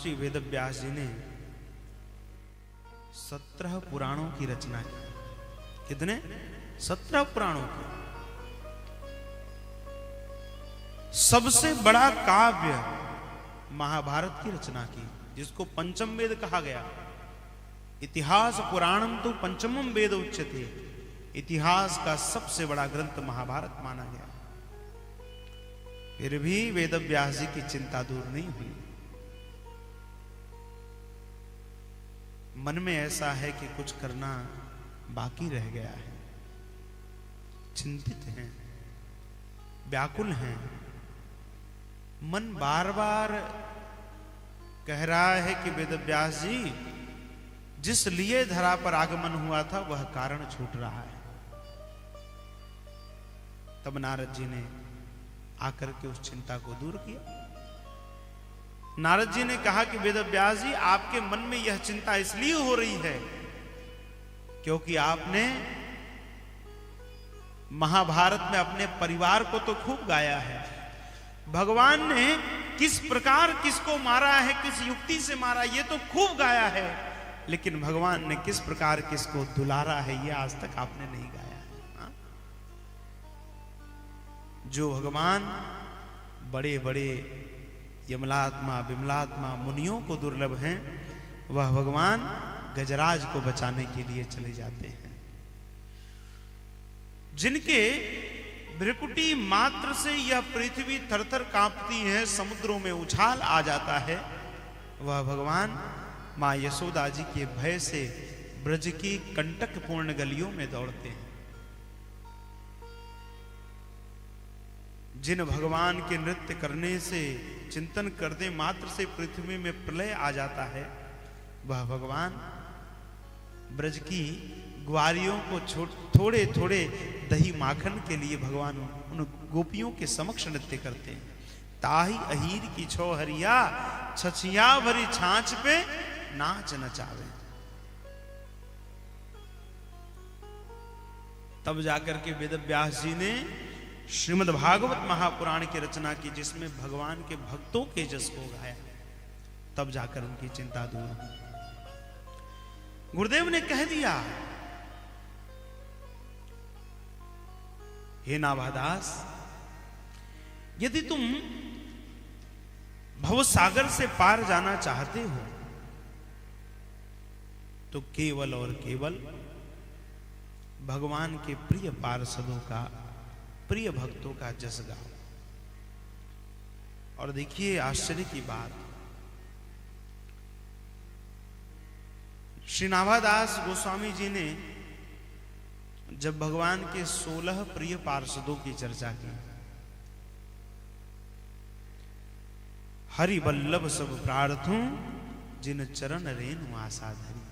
महर्षि वेदव्यास जी ने 17 पुराणों की रचना की। कितने? 17 पुराणों की। सबसे बड़ा काव्य महाभारत की रचना की, जिसको पंचम वेद कहा गया। इतिहास पुराणम तो पंचमम वेद उच्यते। इतिहास का सबसे बड़ा ग्रंथ महाभारत माना गया। फिर भी वेदव्यास जी की चिंता दूर नहीं हुई। मन में ऐसा है कि कुछ करना बाकी रह गया है, चिंतित हैं, व्याकुल हैं। मन बार बार कह रहा है कि वेदव्यास जी, जिस लिए धरा पर आगमन हुआ था वह कारण छूट रहा है। तब नारद जी ने आकर के उस चिंता को दूर किया। नारद जी ने कहा कि वेदव्यास जी, आपके मन में यह चिंता इसलिए हो रही है क्योंकि आपने महाभारत में अपने परिवार को तो खूब गाया है। भगवान ने किस प्रकार किसको मारा है, किस युक्ति से मारा, ये तो खूब गाया है, लेकिन भगवान ने किस प्रकार किसको दुलारा है, ये आज तक आपने नहीं गाया है। हाँ? जो भगवान बड़े बड़े यमलात्मा विमलात्मा मुनियों को दुर्लभ हैं, वह भगवान गजराज को बचाने के लिए चले जाते हैं। जिनके भ्रिकुटी मात्र से यह पृथ्वी थरथर कांपती है, समुद्रों में उछाल आ जाता है, वह भगवान मां यशोदा जी के भय से ब्रज की कंटकपूर्ण गलियों में दौड़ते हैं। जिन भगवान के नृत्य करने से, चिंतन करने मात्र से पृथ्वी में प्रलय आ जाता है, वह भगवान ब्रज की ग्वारियों को थोड़े थोड़े दही माखन के लिए भगवान उन गोपियों के समक्ष नृत्य करते हैं। ताही अहीर की छो हरिया, छछिया भरी छाछ पे नाच नचावे। तब जाकर के वेदव्यास जी ने श्रीमद् भागवत महापुराण की रचना की, जिसमें भगवान के भक्तों के जस को गाया। तब जाकर उनकी चिंता दूर हुई। गुरुदेव ने कह दिया, हे नाभादास, यदि तुम भवसागर से पार जाना चाहते हो तो केवल और केवल भगवान के प्रिय पार्षदों का, प्रिय भक्तों का जस गाओ। और देखिए आश्चर्य की बात, श्री नाभादास गोस्वामी जी ने जब भगवान के 16 प्रिय पार्षदों की चर्चा की, हरि वल्लभ सब प्रार्थों जिन चरण रेणु आशा धरी,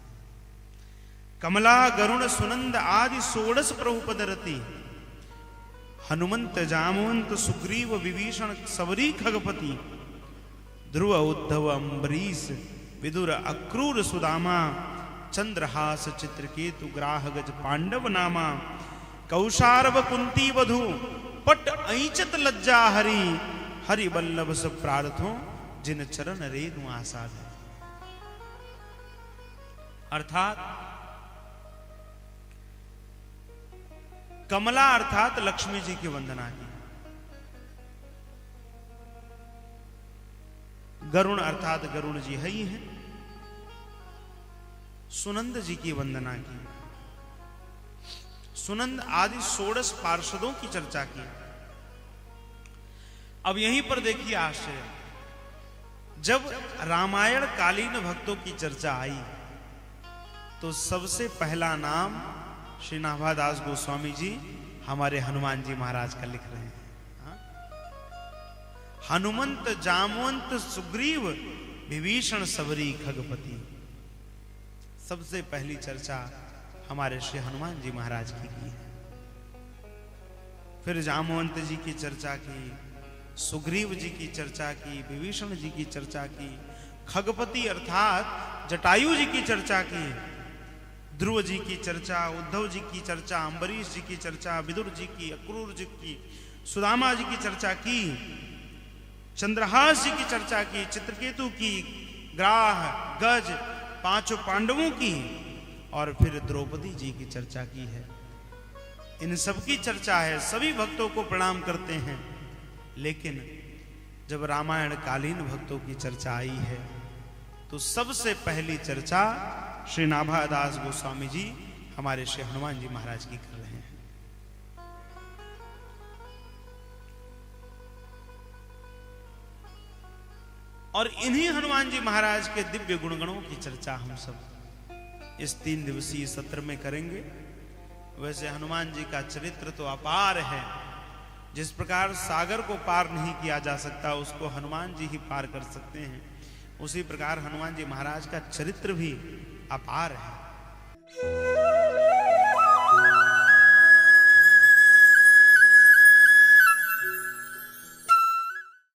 कमला गरुण सुनंद आदि 16 प्रभुपद रति, हनुमंत जामवंत सुग्रीव विभीषण सबरी खगपति, ध्रुव उद्धव अम्बरीश विदुर अक्रूर सुदामा, चंद्रहास चित्रकेतु ग्राह गज पांडव नामा, कौशारव कुंती वधु पट ऐचत लज्जा हरि, हरि वल्लभ सब प्रार्थों जिन चरण रेणु आशा धरी। अर्थात कमला अर्थात लक्ष्मी जी की वंदना की, गरुण अर्थात गरुण जी है ही है, सुनंद जी की वंदना की, सुनंद आदि 16 पार्षदों की चर्चा की। अब यहीं पर देखिए आश्चर्य, जब रामायण कालीन भक्तों की चर्चा आई तो सबसे पहला नाम श्री नाभादास गोस्वामी जी हमारे हनुमान जी महाराज का लिख रहे हैं। हनुमंत जामवंत सुग्रीव विभीषण सबरी खगपति, सबसे पहली चर्चा हमारे श्री हनुमान जी महाराज की है। फिर जामवंत जी की चर्चा की, सुग्रीव जी की चर्चा की, विभीषण जी की चर्चा की, खगपति अर्थात जटायु जी की चर्चा की, ध्रुव जी की चर्चा, उद्धव जी की चर्चा, अम्बरीश जी की चर्चा, विदुर जी की, अक्रूर जी की, सुदामा जी की चर्चा की, चंद्रहास जी की चर्चा की, चित्रकेतु की, ग्राह, गज, पांचों पांडवों की और फिर द्रौपदी जी की चर्चा की है। इन सब की चर्चा है, सभी भक्तों को प्रणाम करते हैं। लेकिन जब रामायण कालीन भक्तों की चर्चा आई है तो सबसे पहली चर्चा श्री नाभादास गोस्वामी जी हमारे श्री हनुमान जी महाराज की कर रहे हैं। और इन्हीं हनुमान जी महाराज के दिव्य गुणगणों की चर्चा हम सब इस 3 दिवसीय सत्र में करेंगे। वैसे हनुमान जी का चरित्र तो अपार है। जिस प्रकार सागर को पार नहीं किया जा सकता, उसको हनुमान जी ही पार कर सकते हैं, उसी प्रकार हनुमान जी महाराज का चरित्र भी अपार है।